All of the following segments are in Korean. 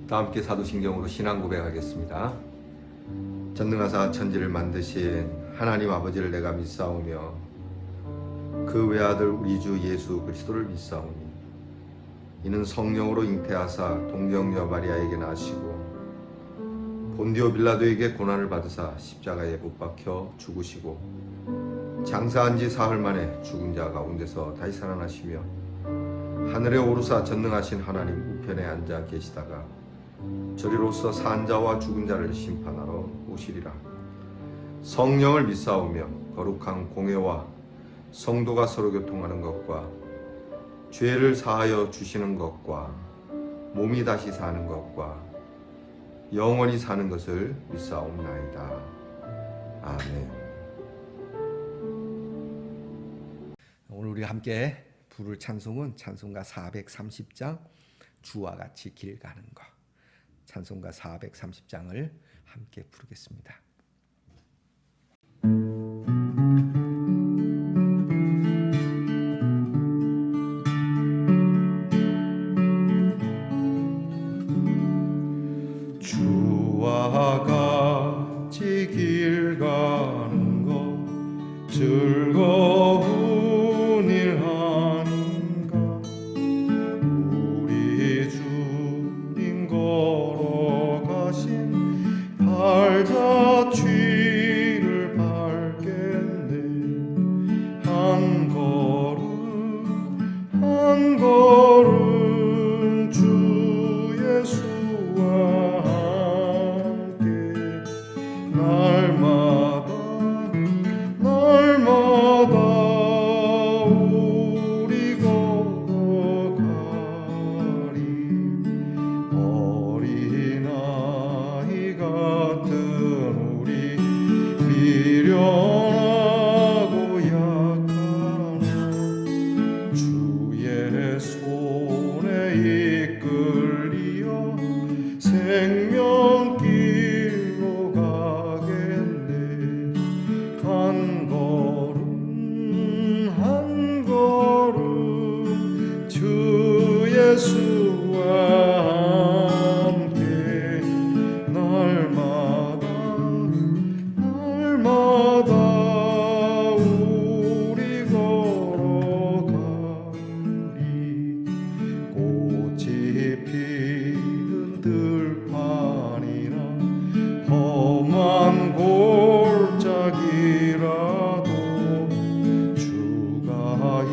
다 함께 사도신경으로 신앙 고백하겠습니다. 전능하사 천지를 만드신 하나님 아버지를 내가 믿사오며 그 외아들 우리 주 예수 그리스도를 믿사오니 이는 성령으로 잉태하사 동정녀 마리아에게 나시고 본디오 빌라도에게 고난을 받으사 십자가에 못 박혀 죽으시고 장사한 지 사흘 만에 죽은 자 가운데서 다시 살아나시며 하늘에 오르사 전능하신 하나님 우편에 앉아 계시다가 저리로서 산 자와 죽은 자를 심판하러 오시리라. 성령을 믿사오며 거룩한 공회와 성도가 서로 교통하는 것과 죄를 사하여 주시는 것과 몸이 다시 사는 것과 영원히 사는 것을 믿사옵나이다. 아멘. 오늘 우리 함께 부를 찬송은 찬송가 430장 주와 같이 길 가는 것, 찬송가 430장을 함께 부르겠습니다. 주와 같이 길 가는 것 즐거운 일 아닌가. 우리 주님 걸어가신 발자취를 밟겠네. 한 걸음 한 걸음 주 예수와 날마다 우리 걸어가리. 어린아이 같은 우리 미련하고 약한 주의 손에 이끌리어 생명길로 한 걸음 한 걸음 주 예수와 함께 날마다 우리 걸어가리. 꽃이 피는 들판이나 험한 골짜기라도 주가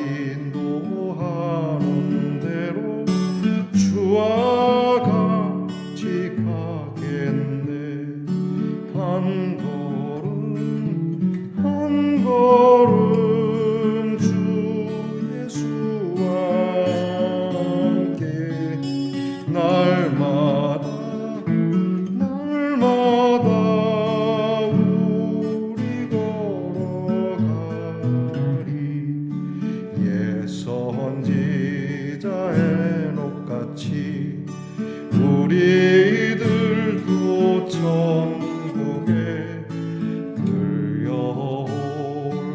인도하는 대로 주와 같이 가겠네. 한 걸음 주 예수와 함께 날마다 우리 걸어가리. 옛 선지자 에녹같이 우리들도 천국에 끌려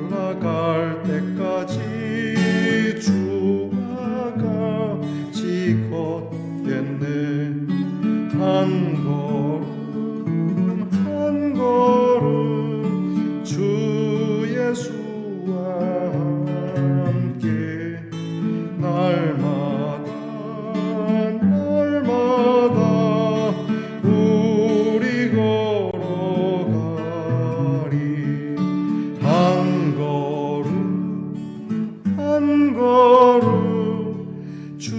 올라갈 때까지 주와 같이 걷겠네. 한 걸음 주 예수와 함께 날마다 우리 걸어가리. 한 걸음 주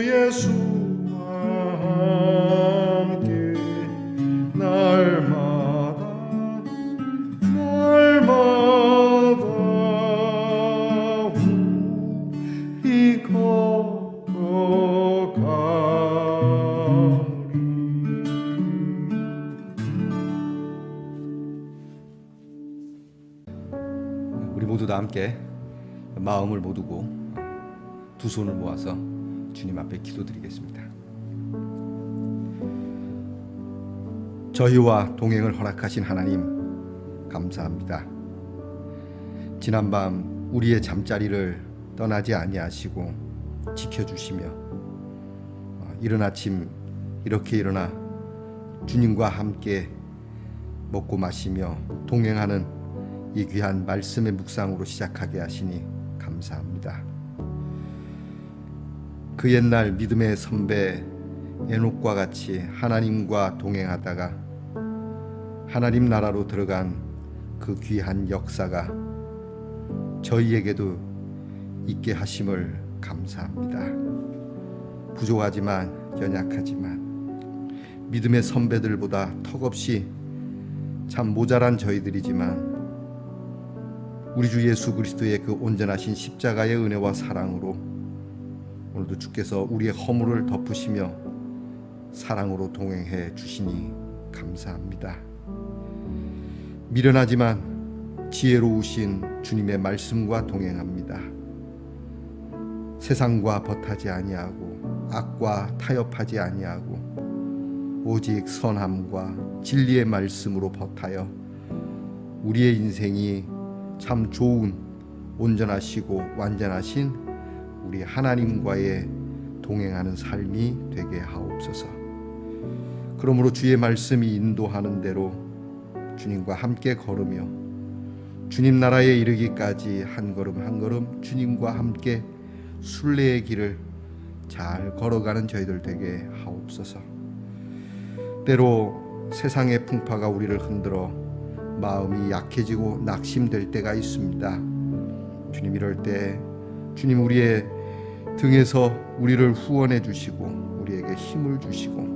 예수와 함께 날마다 우리 걸어가리. 우리 모두 다 함께 마음을 모두고 두 손을 모아서 주님 앞에 기도드리겠습니다. 저희와 동행을 허락하신 하나님 감사합니다. 지난밤 우리의 잠자리를 떠나지 아니하시고 지켜주시며 이른 아침 이렇게 일어나 주님과 함께 먹고 마시며 동행하는 이 귀한 말씀의 묵상으로 시작하게 하시니 감사합니다. 그 옛날 믿음의 선배 에녹과 같이 하나님과 동행하다가 하나님 나라로 들어간 그 귀한 역사가 저희에게도 있게 하심을 감사합니다. 부족하지만 연약하지만 믿음의 선배들보다 턱없이 참 모자란 저희들이지만 우리 주 예수 그리스도의 그 온전하신 십자가의 은혜와 사랑으로 오늘도 주께서 우리의 허물을 덮으시며 사랑으로 동행해 주시니 감사합니다. 미련하지만 지혜로우신 주님의 말씀과 동행합니다. 세상과 벗하지 아니하고 악과 타협하지 아니하고 오직 선함과 진리의 말씀으로 벗하여 우리의 인생이 참 좋은 온전하시고 완전하신 우리 하나님과의 동행하는 삶이 되게 하옵소서. 그러므로 주의 말씀이 인도하는 대로 주님과 함께 걸으며 주님 나라에 이르기까지 한 걸음 한 걸음 주님과 함께 순례의 길을 잘 걸어가는 저희들 되게 하옵소서. 때로 세상의 풍파가 우리를 흔들어 마음이 약해지고 낙심될 때가 있습니다. 주님, 이럴 때 주님 우리의 등에서 우리를 후원해 주시고 우리에게 힘을 주시고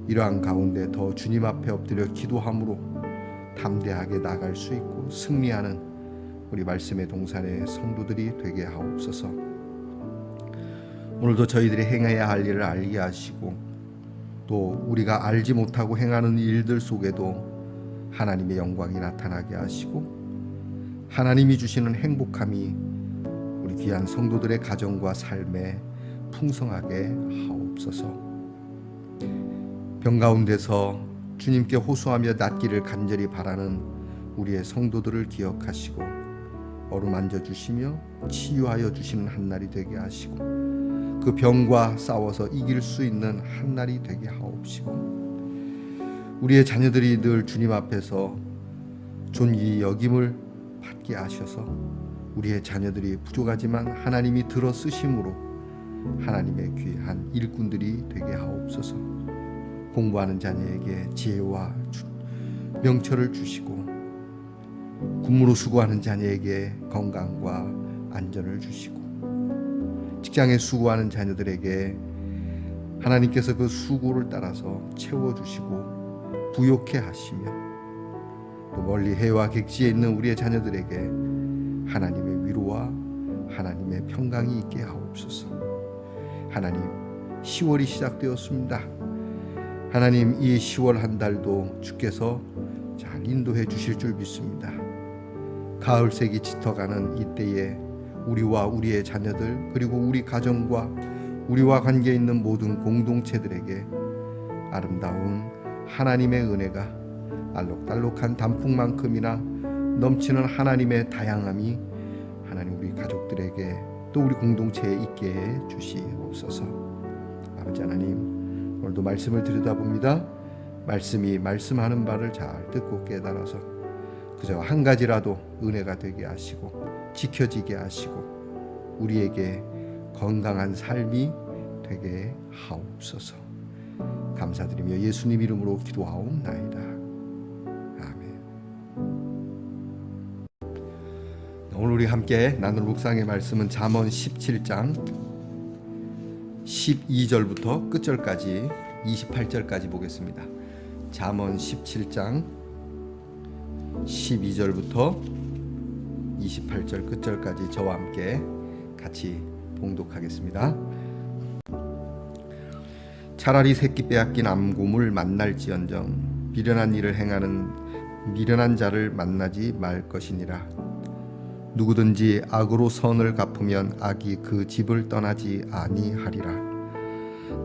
이러한 가운데 더 주님 앞에 엎드려 기도함으로 담대하게 나갈 수 있고 승리하는 우리 말씀의 동산의 성도들이 되게 하옵소서. 오늘도 저희들이 행해야 할 일을 알게 하시고 또 우리가 알지 못하고 행하는 일들 속에도 하나님의 영광이 나타나게 하시고 하나님이 주시는 행복함이 우리 귀한 성도들의 가정과 삶에 풍성하게 하옵소서. 병 가운데서 주님께 호소하며 낫기를 간절히 바라는 우리의 성도들을 기억하시고 어루만져 주시며 치유하여 주시는 한날이 되게 하시고 그 병과 싸워서 이길 수 있는 한날이 되게 하옵시고 우리의 자녀들이 늘 주님 앞에서 존귀 여김을 받게 하셔서 우리의 자녀들이 부족하지만 하나님이 들어 쓰심으로 하나님의 귀한 일꾼들이 되게 하옵소서. 공부하는 자녀에게 지혜와 명철을 주시고 군무로 수고하는 자녀에게 건강과 안전을 주시고 직장에 수고하는 자녀들에게 하나님께서 그 수고를 따라서 채워주시고 부욕해 하시며 또 멀리 해와 객지에 있는 우리의 자녀들에게 하나님의 위로와 하나님의 평강이 있게 하옵소서. 하나님, 10월이 시작되었습니다. 하나님, 이 10월 한 달도 주께서 잘 인도해 주실 줄 믿습니다. 가을색이 짙어가는 이때에 우리와 우리의 자녀들 그리고 우리 가정과 우리와 관계 있는 모든 공동체들에게 아름다운 하나님의 은혜가 알록달록한 단풍만큼이나 넘치는 하나님의 다양함이 하나님 우리 가족들에게 또 우리 공동체에 있게 해 주시옵소서. 아버지 하나님, 오늘도 말씀을 들여다봅니다. 말씀이 말씀하는 바를 잘 듣고 깨달아서 그저 한 가지라도 은혜가 되게 하시고 지켜지게 하시고 우리에게 건강한 삶이 되게 하옵소서. 감사드리며 예수님 이름으로 기도하옵나이다. 아멘. 오늘 우리 함께 나눌 묵상의 말씀은 잠언 17장 12절부터 끝절까지 28절까지 보겠습니다. 잠언 17장 12절부터 28절 끝절까지 저와 함께 같이 봉독하겠습니다. 차라리 새끼 빼앗긴 암곰을 만날지언정 미련한 일을 행하는 미련한 자를 만나지 말 것이니라. 누구든지 악으로 선을 갚으면 악이 그 집을 떠나지 아니하리라.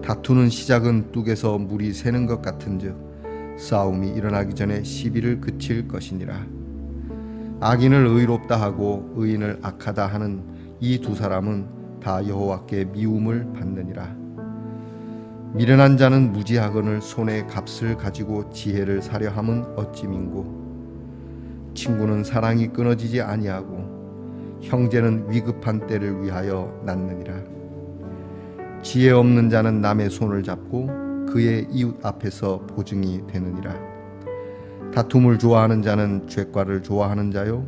다투는 시작은 뚝에서 물이 새는 것 같은즉 싸움이 일어나기 전에 시비를 그칠 것이니라. 악인을 의롭다 하고 의인을 악하다 하는 이 두 사람은 다 여호와께 미움을 받느니라. 미련한 자는 무지하거늘 손에 값을 가지고 지혜를 사려 함은 어찌 민고. 친구는 사랑이 끊어지지 아니하고 형제는 위급한 때를 위하여 낳느니라. 지혜 없는 자는 남의 손을 잡고 그의 이웃 앞에서 보증이 되느니라. 다툼을 좋아하는 자는 죄과를 좋아하는 자요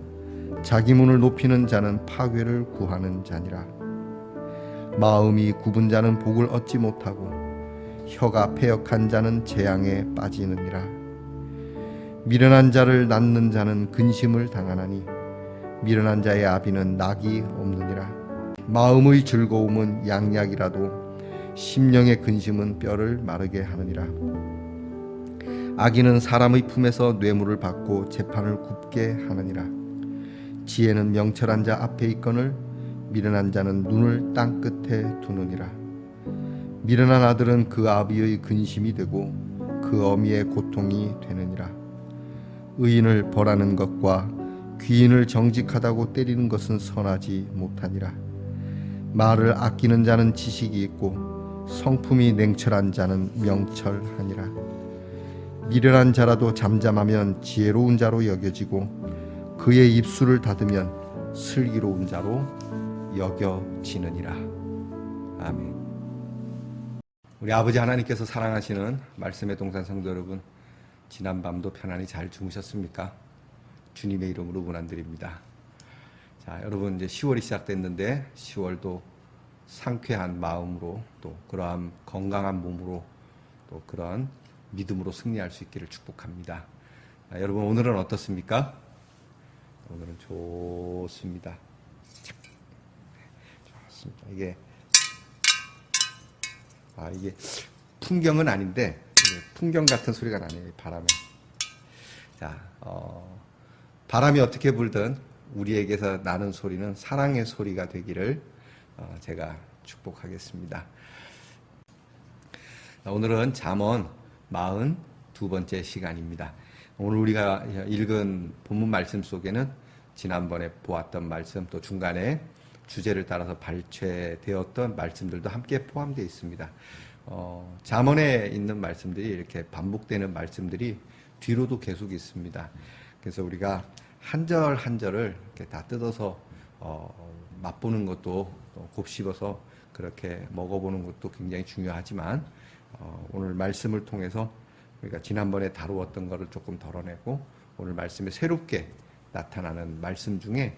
자기 문을 높이는 자는 파괴를 구하는 자니라. 마음이 굽은 자는 복을 얻지 못하고 혀가 패역한 자는 재앙에 빠지느니라. 미련한 자를 낳는 자는 근심을 당하나니 미련한 자의 아비는 낙이 없느니라. 마음의 즐거움은 양약이라도 심령의 근심은 뼈를 마르게 하느니라. 악인은 사람의 품에서 뇌물을 받고 재판을 굽게 하느니라. 지혜는 명철한 자 앞에 있거늘 미련한 자는 눈을 땅 끝에 두느니라. 미련한 아들은 그 아비의 근심이 되고 그 어미의 고통이 되느니라. 의인을 벌하는 것과 귀인을 정직하다고 때리는 것은 선하지 못하니라. 말을 아끼는 자는 지식이 있고 성품이 냉철한 자는 명철하니라. 미련한 자라도 잠잠하면 지혜로운 자로 여겨지고 그의 입술을 닫으면 슬기로운 자로 여겨지느니라. 아멘. 우리 아버지 하나님께서 사랑하시는 말씀의 동산 성도 여러분, 지난밤도 편안히 잘 주무셨습니까? 주님의 이름으로 문안드립니다. 자, 여러분 이제 10월이 시작됐는데 10월도 상쾌한 마음으로 또 그러한 건강한 몸으로 또 그런 믿음으로 승리할 수 있기를 축복합니다. 자, 여러분 오늘은 어떻습니까? 오늘은 좋습니다. 좋습니다. 이게 풍경은 아닌데 풍경 같은 소리가 나네요. 바람에. 자, 바람이 어떻게 불든 우리에게서 나는 소리는 사랑의 소리가 되기를 제가 축복하겠습니다. 오늘은 잠언 42번째 시간입니다. 오늘 우리가 읽은 본문 말씀 속에는 지난번에 보았던 말씀 또 중간에 주제를 따라서 발췌되었던 말씀들도 함께 포함되어 있습니다. 잠언에 있는 말씀들이 이렇게 반복되는 말씀들이 뒤로도 계속 있습니다. 그래서 우리가 한 절 한 절을 이렇게 다 뜯어서 맛보는 것도 곱씹어서 그렇게 먹어보는 것도 굉장히 중요하지만 오늘 말씀을 통해서 우리가 지난번에 다루었던 것을 조금 덜어내고 오늘 말씀에 새롭게 나타나는 말씀 중에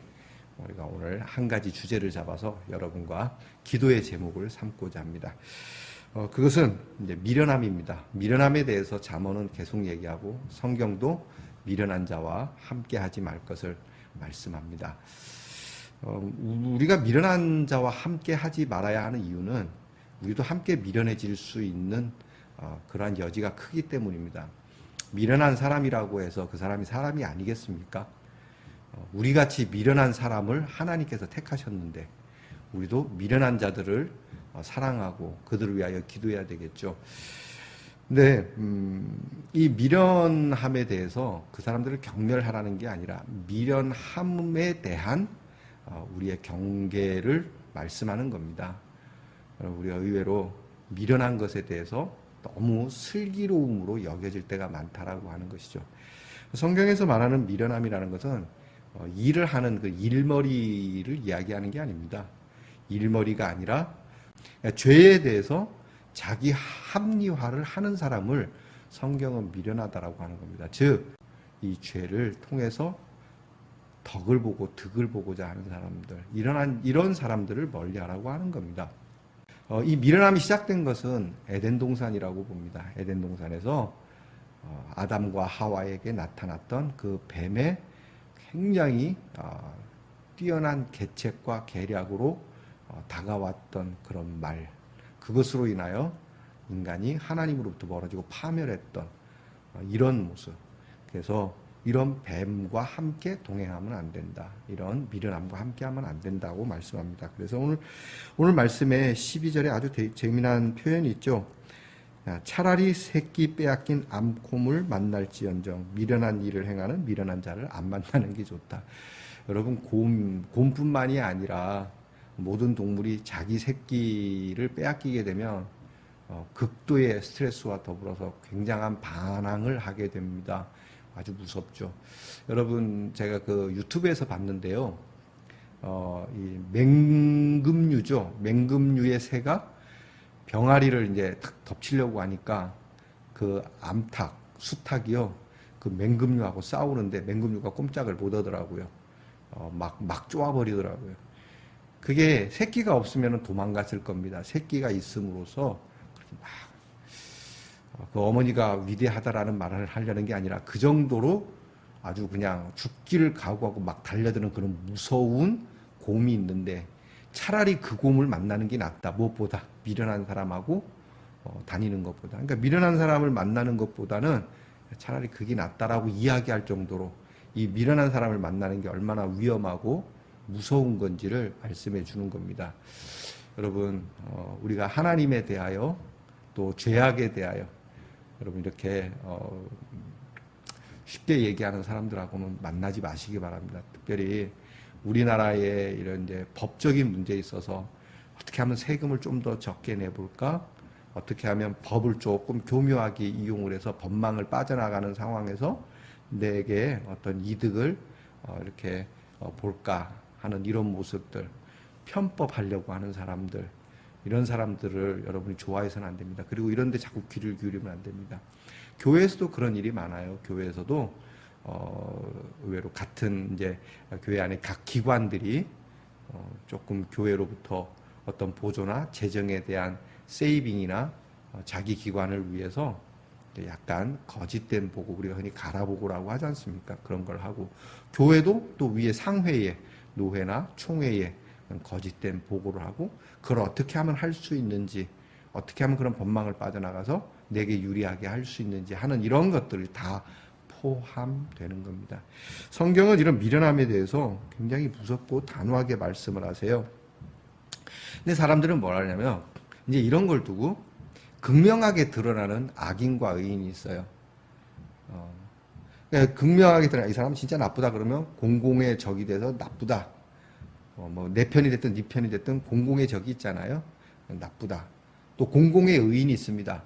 우리가 오늘 한 가지 주제를 잡아서 여러분과 기도의 제목을 삼고자 합니다. 그것은 이제 미련함입니다. 미련함에 대해서 잠언은 계속 얘기하고 성경도 미련한 자와 함께 하지 말 것을 말씀합니다. 우리가 미련한 자와 함께 하지 말아야 하는 이유는 우리도 함께 미련해질 수 있는 그러한 여지가 크기 때문입니다. 미련한 사람이라고 해서 그 사람이 사람이 아니겠습니까? 우리같이 미련한 사람을 하나님께서 택하셨는데 우리도 미련한 자들을 사랑하고 그들을 위하여 기도해야 되겠죠. 근데 이 미련함에 대해서 그 사람들을 경멸하라는 게 아니라 미련함에 대한 우리의 경계를 말씀하는 겁니다. 우리가 의외로 미련한 것에 대해서 너무 슬기로움으로 여겨질 때가 많다라고 하는 것이죠. 성경에서 말하는 미련함이라는 것은 일을 하는 그 일머리를 이야기하는 게 아닙니다. 일머리가 아니라 죄에 대해서 자기 합리화를 하는 사람을 성경은 미련하다라고 하는 겁니다. 즉, 이 죄를 통해서 덕을 보고 득을 보고자 하는 사람들, 이런 사람들을 멀리하라고 하는 겁니다. 이 미련함이 시작된 것은 에덴 동산이라고 봅니다. 에덴 동산에서 아담과 하와에게 나타났던 그 뱀의 굉장히 뛰어난 계책과 계략으로 다가왔던 그런 말, 그것으로 인하여 인간이 하나님으로부터 멀어지고 파멸했던 이런 모습. 그래서 이런 뱀과 함께 동행하면 안 된다. 이런 미련함과 함께하면 안 된다고 말씀합니다. 그래서 오늘 말씀에 12절에 아주 재미난 표현이 있죠. 차라리 새끼 빼앗긴 암곰을 만날지언정 미련한 일을 행하는 미련한 자를 안 만나는 게 좋다. 여러분, 곰뿐만이 아니라 모든 동물이 자기 새끼를 빼앗기게 되면 극도의 스트레스와 더불어서 굉장한 반항을 하게 됩니다. 아주 무섭죠. 여러분, 제가 그 유튜브에서 봤는데요. 이 맹금류죠. 맹금류의 새가 병아리를 이제 탁 덮치려고 하니까 그 암탉, 수탉이요. 그 맹금류하고 싸우는데 맹금류가 꼼짝을 못 하더라고요. 막 쪼아버리더라고요. 그게 새끼가 없으면 도망갔을 겁니다. 새끼가 있음으로써 그렇게 그 어머니가 위대하다라는 말을 하려는 게 아니라 그 정도로 아주 그냥 죽기를 각오하고 막 달려드는 그런 무서운 곰이 있는데 차라리 그 곰을 만나는 게 낫다. 무엇보다 미련한 사람하고 다니는 것보다. 그러니까 미련한 사람을 만나는 것보다는 차라리 그게 낫다라고 이야기할 정도로 이 미련한 사람을 만나는 게 얼마나 위험하고 무서운 건지를 말씀해 주는 겁니다. 여러분, 우리가 하나님에 대하여 또 죄악에 대하여 여러분 이렇게 쉽게 얘기하는 사람들하고는 만나지 마시기 바랍니다. 특별히 우리나라의 이런 이제 법적인 문제에 있어서 어떻게 하면 세금을 좀 더 적게 내볼까? 어떻게 하면 법을 조금 교묘하게 이용을 해서 법망을 빠져나가는 상황에서 내게 어떤 이득을 이렇게 볼까 하는 이런 모습들, 편법하려고 하는 사람들, 이런 사람들을 여러분이 좋아해서는 안 됩니다. 그리고 이런 데 자꾸 귀를 기울이면 안 됩니다. 교회에서도 그런 일이 많아요. 교회에서도 의외로 같은 이제 교회 안에 각 기관들이 조금 교회로부터 어떤 보조나 재정에 대한 세이빙이나 자기 기관을 위해서 약간 거짓된 보고, 우리가 흔히 가라보고라고 하지 않습니까? 그런 걸 하고, 교회도 또 위에 상회에, 노회나 총회에 거짓된 보고를 하고, 그걸 어떻게 하면 할 수 있는지, 어떻게 하면 그런 법망을 빠져나가서 내게 유리하게 할 수 있는지 하는 이런 것들이 다 포함되는 겁니다. 성경은 이런 미련함에 대해서 굉장히 무섭고 단호하게 말씀을 하세요. 근데 사람들은 뭘 하냐면 이제 이런 걸 두고 극명하게 드러나는 악인과 의인이 있어요. 그러니까 극명하게 드러나, 이 사람은 진짜 나쁘다 그러면 공공의 적이 돼서 나쁘다. 뭐 내 편이 됐든 네 편이 됐든 공공의 적이 있잖아요. 나쁘다. 또 공공의 의인이 있습니다.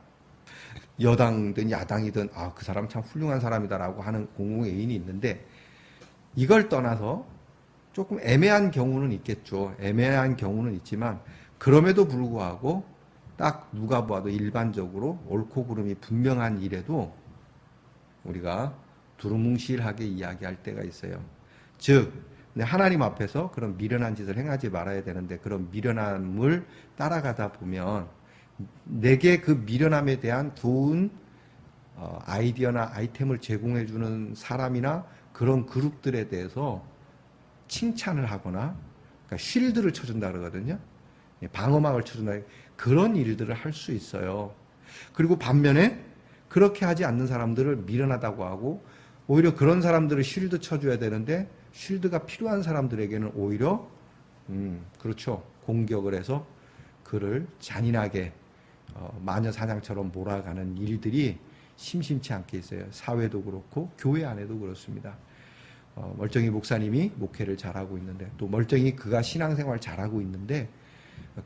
여당이든 야당이든 그 사람 참 훌륭한 사람이다라고 하는 공공의 의인이 있는데, 이걸 떠나서 조금 애매한 경우는 있겠죠. 애매한 경우는 있지만 그럼에도 불구하고 딱 누가 봐도 일반적으로 옳고 그름이 분명한 일에도 우리가 두루뭉실하게 이야기할 때가 있어요. 즉 하나님 앞에서 그런 미련한 짓을 행하지 말아야 되는데, 그런 미련함을 따라가다 보면 내게 그 미련함에 대한 좋은 아이디어나 아이템을 제공해주는 사람이나 그런 그룹들에 대해서 칭찬을 하거나, 그러니까 쉴드를 쳐준다 그러거든요. 방어막을 쳐준다. 그런 일들을 할 수 있어요. 그리고 반면에 그렇게 하지 않는 사람들을 미련하다고 하고, 오히려 그런 사람들을 쉴드 쳐줘야 되는데 쉴드가 필요한 사람들에게는 오히려 그렇죠, 공격을 해서 그를 잔인하게 마녀 사냥처럼 몰아가는 일들이 심심치 않게 있어요. 사회도 그렇고 교회 안에도 그렇습니다. 멀쩡히 목사님이 목회를 잘하고 있는데, 또 멀쩡히 그가 신앙생활 잘하고 있는데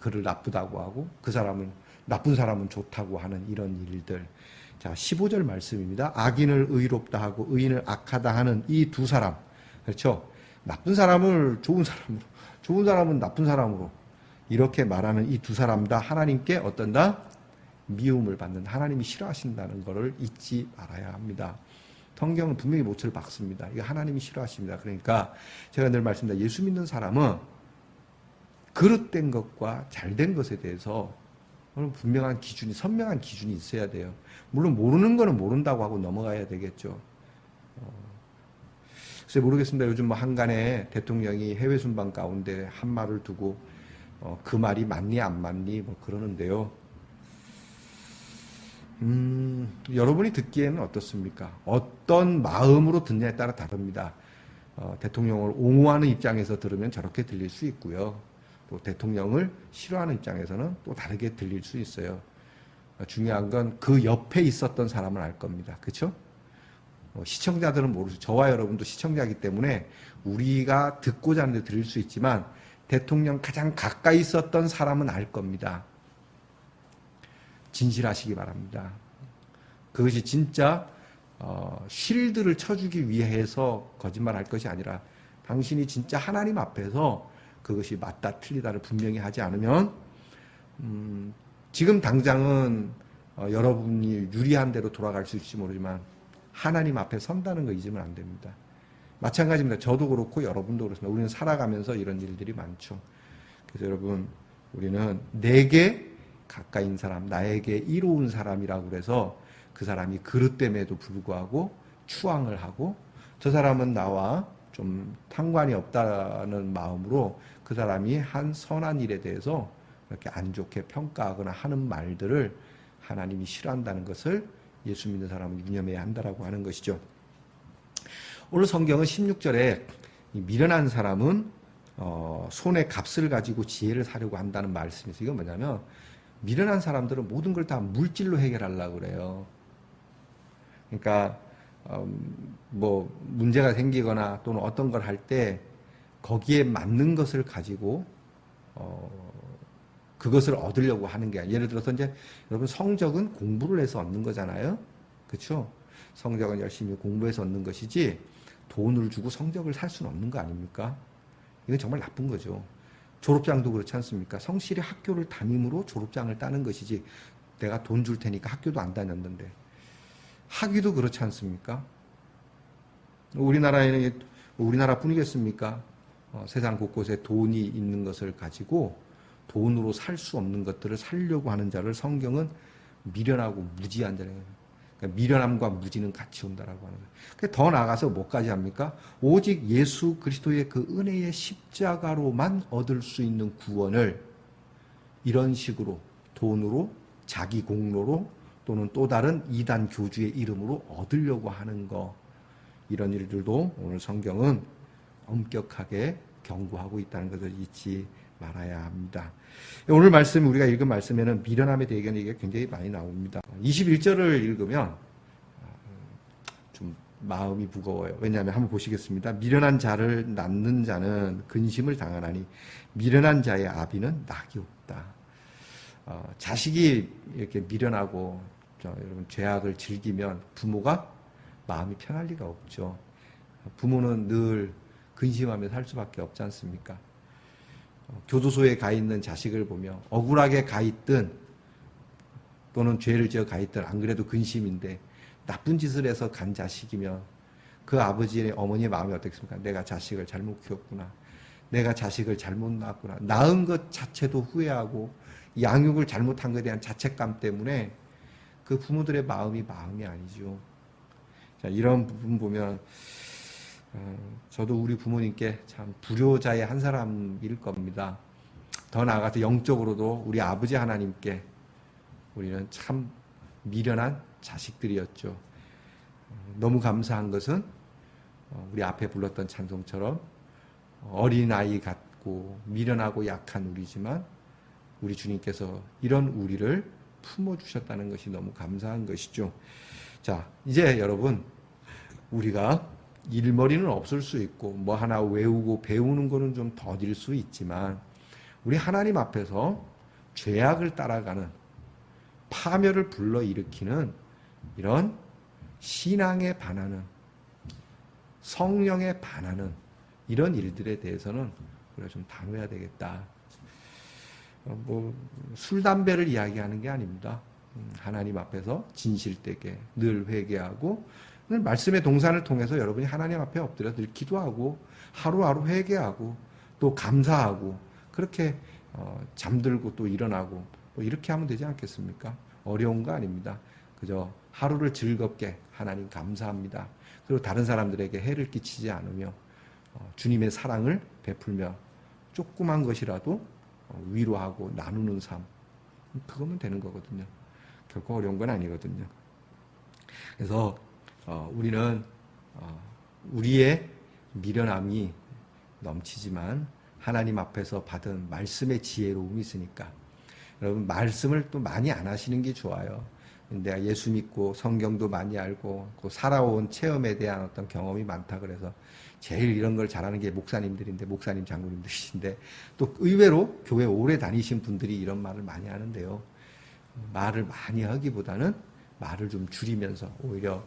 그를 나쁘다고 하고, 그 사람은 나쁜 사람은 좋다고 하는 이런 일들. 자, 15절 말씀입니다. 악인을 의롭다 하고 의인을 악하다 하는 이 두 사람, 그렇죠? 나쁜 사람을 좋은 사람으로, 좋은 사람은 나쁜 사람으로 이렇게 말하는 이 두 사람 다 하나님께 어떤다? 미움을 받는, 하나님이 싫어하신다는 것을 잊지 말아야 합니다. 성경은 분명히 못을 박습니다. 이거 하나님이 싫어하십니다. 그러니까 제가 늘 말씀드립니다. 예수 믿는 사람은 그릇된 것과 잘된 것에 대해서 분명한 기준이, 선명한 기준이 있어야 돼요. 물론 모르는 거는 모른다고 하고 넘어가야 되겠죠. 글쎄 모르겠습니다. 요즘 뭐 한간에 대통령이 해외 순방 가운데 한 말을 두고 그 말이 맞니 안 맞니 뭐 그러는데요. 여러분이 듣기에는 어떻습니까? 어떤 마음으로 듣냐에 따라 다릅니다. 대통령을 옹호하는 입장에서 들으면 저렇게 들릴 수 있고요. 또 대통령을 싫어하는 입장에서는 또 다르게 들릴 수 있어요. 중요한 건 그 옆에 있었던 사람은 알 겁니다. 그렇죠? 시청자들은 모르죠. 저와 여러분도 시청자이기 때문에 우리가 듣고자 하는데 들을 수 있지만 대통령 가장 가까이 있었던 사람은 알 겁니다. 진실하시기 바랍니다. 그것이 진짜 쉴드를 쳐주기 위해서 거짓말할 것이 아니라 당신이 진짜 하나님 앞에서 그것이 맞다 틀리다를 분명히 하지 않으면 지금 당장은 여러분이 유리한 대로 돌아갈 수 있을지 모르지만 하나님 앞에 선다는 거 잊으면 안 됩니다. 마찬가지입니다. 저도 그렇고 여러분도 그렇습니다. 우리는 살아가면서 이런 일들이 많죠. 그래서 여러분, 우리는 내게 가까이인 사람, 나에게 이로운 사람이라고 그래서 그 사람이 그릇됨에도 불구하고 추앙을 하고 저 사람은 나와 좀 상관이 없다는 마음으로 그 사람이 한 선한 일에 대해서 이렇게 안 좋게 평가하거나 하는 말들을 하나님이 싫어한다는 것을 예수 믿는 사람은 유념해야 한다라고 하는 것이죠. 오늘 성경은 16절에 미련한 사람은 손에 값을 가지고 지혜를 사려고 한다는 말씀이 있어요. 이건 뭐냐면 미련한 사람들은 모든 걸 다 물질로 해결하려고 그래요. 그러니까 뭐 문제가 생기거나 또는 어떤 걸 할 때 거기에 맞는 것을 가지고 그것을 얻으려고 하는 게 아니에요. 예를 들어서 이제 여러분 성적은 공부를 해서 얻는 거잖아요. 그렇죠? 성적은 열심히 공부해서 얻는 것이지 돈을 주고 성적을 살 수는 없는 거 아닙니까? 이건 정말 나쁜 거죠. 졸업장도 그렇지 않습니까? 성실히 학교를 다님으로 졸업장을 따는 것이지 내가 돈 줄 테니까 학교도 안 다녔는데 학위도 그렇지 않습니까? 우리나라에는 우리나라뿐이겠습니까? 세상 곳곳에 돈이 있는 것을 가지고 돈으로 살 수 없는 것들을 살려고 하는 자를 성경은 미련하고 무지한 자래요. 그러니까 미련함과 무지는 같이 온다라고 하는 거예요. 더 나아가서 뭐까지 합니까? 오직 예수 그리스도의 그 은혜의 십자가로만 얻을 수 있는 구원을 이런 식으로 돈으로 자기 공로로 또는 또 다른 이단 교주의 이름으로 얻으려고 하는 거, 이런 일들도 오늘 성경은 엄격하게 경고하고 있다는 것을 잊지 말아야 합니다. 오늘 말씀, 우리가 읽은 말씀에는 미련함에 대한 얘기가 굉장히 많이 나옵니다. 21절을 읽으면 좀 마음이 무거워요. 왜냐하면 한번 보시겠습니다. 미련한 자를 낳는 자는 근심을 당하나니 미련한 자의 아비는 낙이 없다. 자식이 이렇게 미련하고 여러분 죄악을 즐기면 부모가 마음이 편할 리가 없죠. 부모는 늘 근심하며 살 수밖에 없지 않습니까? 교도소에 가 있는 자식을 보며 억울하게 가 있든 또는 죄를 지어 가 있든 안 그래도 근심인데 나쁜 짓을 해서 간 자식이면 그 아버지의 어머니의 마음이 어떻겠습니까? 내가 자식을 잘못 키웠구나. 내가 자식을 잘못 낳았구나. 낳은 것 자체도 후회하고 양육을 잘못한 것에 대한 자책감 때문에 그 부모들의 마음이 아니죠. 자, 이런 부분 보면 저도 우리 부모님께 참 불효자의 한 사람일 겁니다. 더 나아가서 영적으로도 우리 아버지 하나님께 우리는 참 미련한 자식들이었죠. 너무 감사한 것은 우리 앞에 불렀던 찬송처럼 어린아이 같고 미련하고 약한 우리지만 우리 주님께서 이런 우리를 품어주셨다는 것이 너무 감사한 것이죠. 자, 이제 여러분, 우리가 일머리는 없을 수 있고 뭐 하나 외우고 배우는 거는 좀 더딜 수 있지만 우리 하나님 앞에서 죄악을 따라가는 파멸을 불러일으키는 이런 신앙에 반하는 성령에 반하는 이런 일들에 대해서는 우리가 좀 다뤄야 되겠다. 뭐 술, 담배를 이야기하는 게 아닙니다. 하나님 앞에서 진실되게 늘 회개하고 말씀의 동산을 통해서 여러분이 하나님 앞에 엎드려 늘 기도하고 하루하루 회개하고 또 감사하고 그렇게 잠들고 또 일어나고 뭐 이렇게 하면 되지 않겠습니까? 어려운 거 아닙니다. 그저 하루를 즐겁게 하나님 감사합니다. 그리고 다른 사람들에게 해를 끼치지 않으며 주님의 사랑을 베풀며 조그만 것이라도 위로하고 나누는 삶, 그거면 되는 거거든요. 결코 어려운 건 아니거든요. 그래서 우리는 우리의 미련함이 넘치지만 하나님 앞에서 받은 말씀의 지혜로움이 있으니까 여러분 말씀을 또 많이 안 하시는 게 좋아요. 내가 예수 믿고 성경도 많이 알고 그 살아온 체험에 대한 어떤 경험이 많다 그래서 제일 이런 걸 잘하는 게 목사님들인데 목사님 장로님들이신데 또 의외로 교회 오래 다니신 분들이 이런 말을 많이 하는데요. 말을 많이 하기보다는 말을 좀 줄이면서 오히려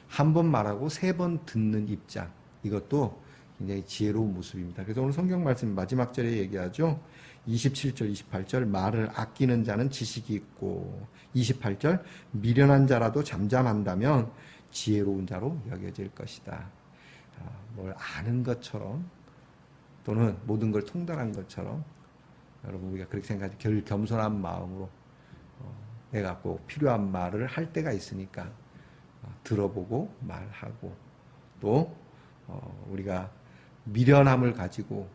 한 번 말하고 3번 듣는 입장, 이것도 굉장히 지혜로운 모습입니다. 그래서 오늘 성경 말씀 마지막 절에 얘기하죠. 27절, 28절 말을 아끼는 자는 지식이 있고, 28절 미련한 자라도 잠잠한다면 지혜로운 자로 여겨질 것이다. 뭘 아는 것처럼 또는 모든 걸 통달한 것처럼 여러분 우리가 그렇게 생각하지, 겸손한 마음으로 내가 꼭 필요한 말을 할 때가 있으니까 들어보고 말하고, 또 우리가 미련함을 가지고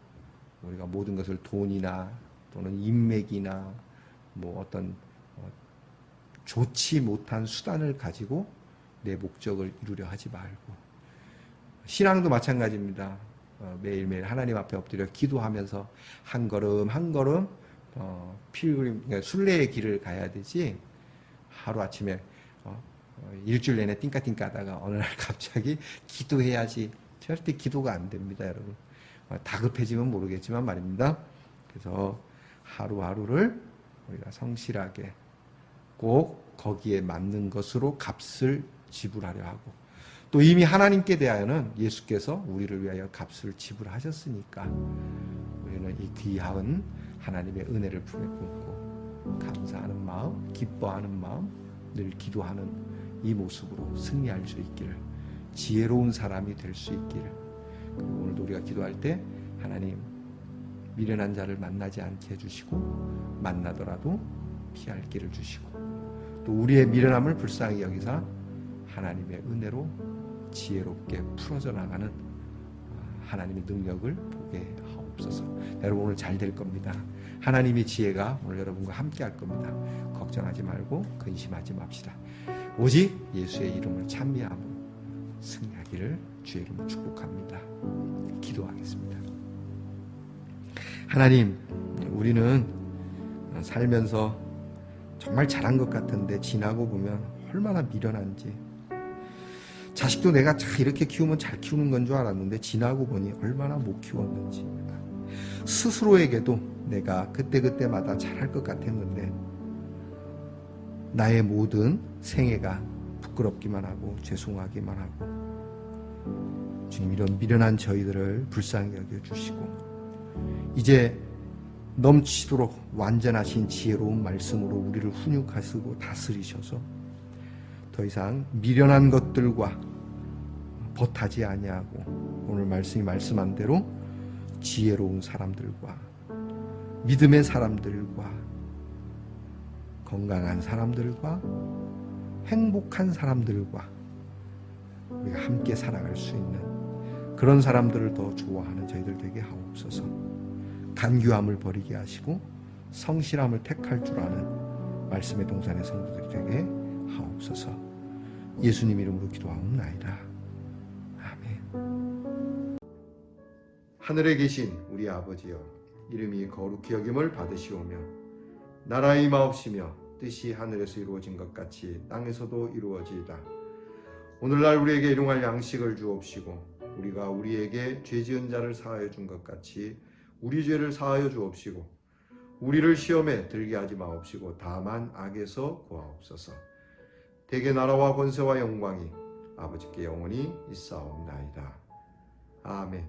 우리가 모든 것을 돈이나 또는 인맥이나 뭐 어떤 좋지 못한 수단을 가지고 내 목적을 이루려 하지 말고, 신앙도 마찬가지입니다. 매일매일 하나님 앞에 엎드려 기도하면서 한 걸음 한 걸음 필그림, 그러니까 순례의 길을 가야 되지, 하루아침에 일주일 내내 띵까띵까 하다가 어느 날 갑자기 기도해야지, 절대 기도가 안 됩니다, 여러분. 다급해지면 모르겠지만 말입니다. 그래서 하루하루를 우리가 성실하게 꼭 거기에 맞는 것으로 값을 지불하려 하고, 또 이미 하나님께 대하여는 예수께서 우리를 위하여 값을 지불하셨으니까 우리는 이 귀한 하나님의 은혜를 품에 품고 감사하는 마음, 기뻐하는 마음, 늘 기도하는 이 모습으로 승리할 수 있기를, 지혜로운 사람이 될 수 있기를. 그리고 오늘도 우리가 기도할 때 하나님 미련한 자를 만나지 않게 해주시고, 만나더라도 피할 길을 주시고, 또 우리의 미련함을 불쌍히 여기사 하나님의 은혜로 지혜롭게 풀어져 나가는 하나님의 능력을 보게 하옵소서. 여러분 오늘 잘 될 겁니다. 하나님의 지혜가 오늘 여러분과 함께 할 겁니다. 걱정하지 말고 근심하지 맙시다. 오직 예수의 이름을 찬미함으로 승리하기를 주의 이름으로 축복합니다. 기도하겠습니다. 하나님, 우리는 살면서 정말 잘한 것 같은데 지나고 보면 얼마나 미련한지, 자식도 내가 이렇게 키우면 잘 키우는 건 줄 알았는데 지나고 보니 얼마나 못 키웠는지, 스스로에게도 내가 그때그때마다 잘할 것 같았는데 나의 모든 생애가 부끄럽기만 하고 죄송하기만 하고, 주님 이런 미련한 저희들을 불쌍히 여겨주시고, 이제 넘치도록 완전하신 지혜로운 말씀으로 우리를 훈육하시고 다스리셔서 더 이상 미련한 것들과 벗하지 아니하고, 오늘 말씀이 말씀한 대로 지혜로운 사람들과 믿음의 사람들과 건강한 사람들과 행복한 사람들과 우리가 함께 살아갈 수 있는 그런 사람들을 더 좋아하는 저희들 되게 하옵소서. 간교함을 버리게 하시고 성실함을 택할 줄 아는 말씀의 동산의 성도들이 되게 하옵소서. 예수님 이름으로 기도하옵나이다. 아멘. 하늘에 계신 우리 아버지여, 이름이 거룩히 여김을 받으시오며 나라의 임하옵시며 뜻이 하늘에서 이루어진 것 같이 땅에서도 이루어지이다. 오늘날 우리에게 일용할 양식을 주옵시고, 우리가 우리에게 죄 지은 자를 사하여 준 것 같이 우리 죄를 사하여 주옵시고, 우리를 시험에 들게 하지 마옵시고 다만 악에서 구하옵소서. 대개 나라와 권세와 영광이 아버지께 영원히 있사옵나이다. 아멘.